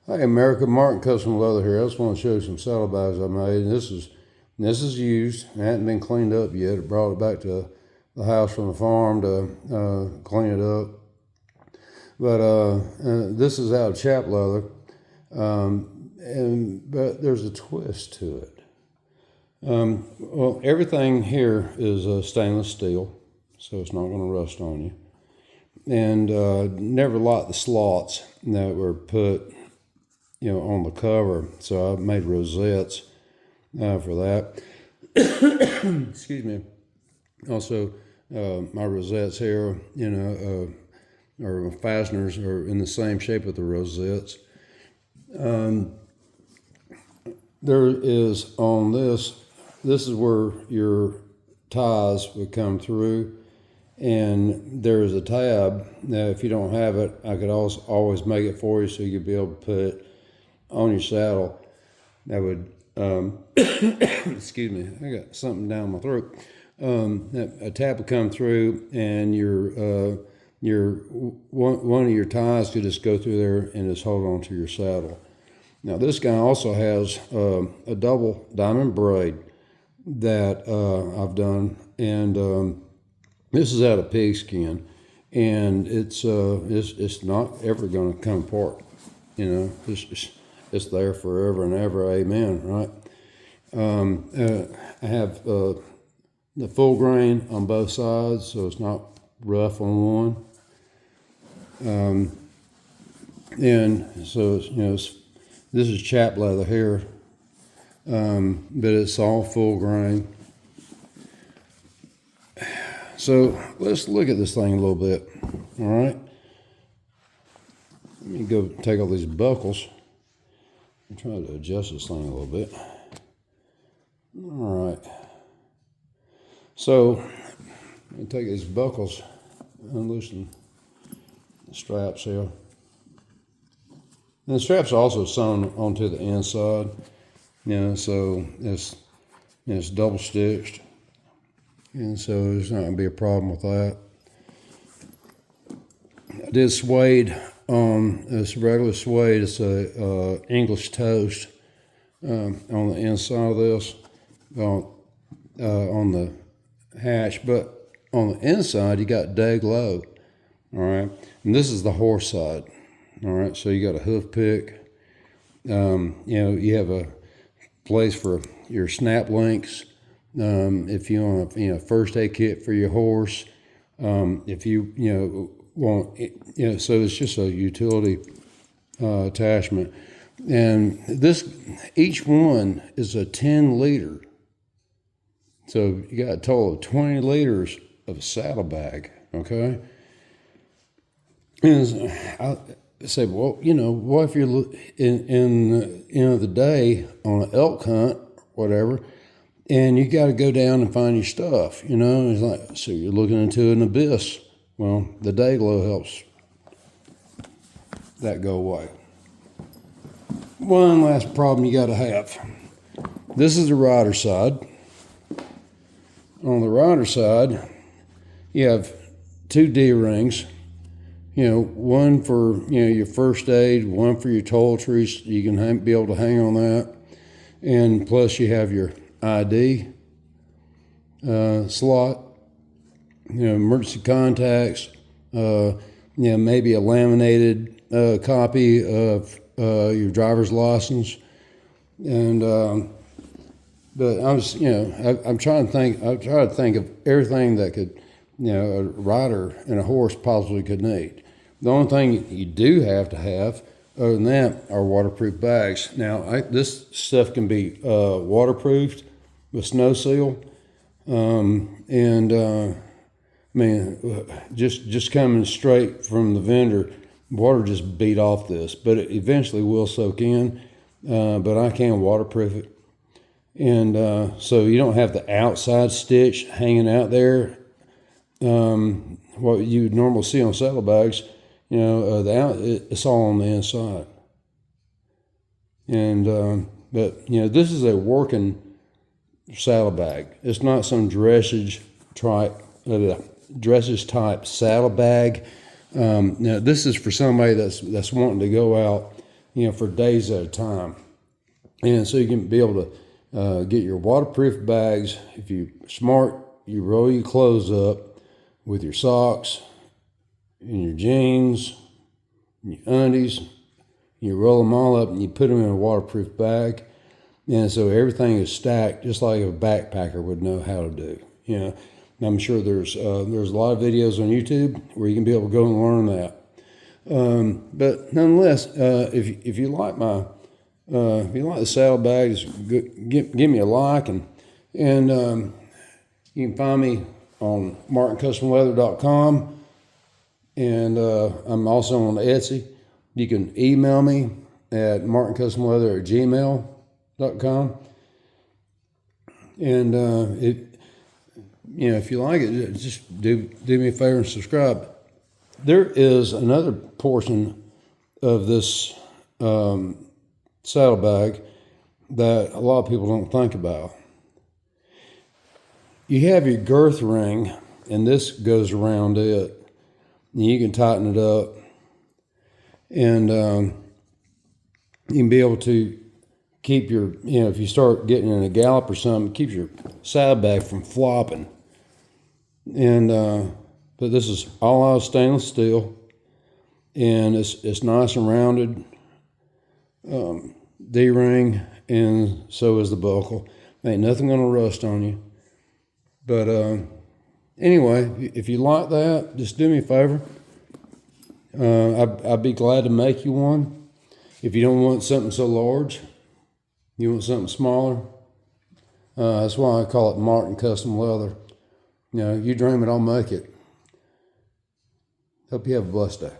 Hi, America. Martin Custom Leather here. I just want to show you some saddlebags I made. This is used. It hadn't been cleaned up yet. I brought it back to the house from the farm to clean it up. But this is out of chap leather, but there's a twist to it. Well, everything here is stainless steel, so it's not going to rust on you. And never liked the slots that were put on the cover. So I made rosettes for that. Excuse me. Also, my rosettes here, or fasteners are in the same shape with the rosettes. There is on this is where your ties would come through. And there's a tab. Now, if you don't have it, I could always make it for you so you could be able to put it on your saddle. That would, excuse me, I got something down my throat. A tab would come through, and one of your ties could just go through there and just hold on to your saddle. Now, this guy also has a double diamond braid that I've done, and this is out of pigskin, and it's not ever going to come apart. It's there forever and ever. Amen. Right? I have the full grain on both sides, so it's not rough on one. And so this is chap leather here, but it's all full grain. So let's look at this thing a little bit, all right? Let me go take all these buckles and try to adjust this thing a little bit. All right. So let me take these buckles and loosen the straps here. And the straps are also sewn onto the inside, so it's double stitched. And so there's not going to be a problem with that. I did suede on this regular suede. It's a English toast on the inside of this, on the hatch. But on the inside, you got Day-Glo, all right? And this is the horse side, all right? So you got a hoof pick. You have a place for your snap links. If you want a first aid kit for your horse, if you want so it's just a utility attachment, and each one is a 10 liter, so you got a total of 20 liters of saddlebag. Okay, and I say, well, what if you're in the day on an elk hunt, whatever. And you got to go down and find your stuff, It's like, so you're looking into an abyss. Well, the Day-Glo helps that go away. One last problem you got to have. This is the rider side. On the rider side, you have 2 D-rings. One for your first aid, one for your toiletries. You can be able to hang on that, and plus you have your ID slot, emergency contacts, maybe a laminated copy of your driver's license, and but I'm trying to think of everything that could a rider and a horse possibly could need. The only thing you do have to have, other than that, are waterproof bags. Now, this stuff can be waterproofed with Snow Seal, just coming straight from the vendor, water just beat off this, but it eventually will soak in. But I can waterproof it, and so you don't have the outside stitch hanging out there. What you would normally see on saddlebags, it's all on the inside. And but this is a working saddlebag. It's not some dressage type saddlebag. Now this is for somebody that's wanting to go out for days at a time. And so you can be able to get your waterproof bags. If you're smart, you roll your clothes up with your socks and your jeans, and your undies. You roll them all up and you put them in a waterproof bag. And so everything is stacked just like a backpacker would know how to do. And I'm sure there's a lot of videos on YouTube where you can be able to go and learn that. But nonetheless, if you like the saddlebags, give me a like, and you can find me on martincustomleather.com, and I'm also on Etsy. You can email me at martincustomleather@gmail.com, and if you like it, just do me a favor and subscribe. There is another portion of this saddlebag that a lot of people don't think about. You have your girth ring, and this goes around it. And you can tighten it up, and you can be able to keep your, if you start getting in a gallop or something, it keeps your saddlebag from flopping. And but this is all out of stainless steel, and it's nice and rounded D-ring, and so is the buckle. Ain't nothing gonna rust on you. But anyway, if you like that, just do me a favor. I'd be glad to make you one. If you don't want something so large, you want something smaller. That's why I call it Martin Custom Leather. You dream it, I'll make it. Hope you have a blessed day.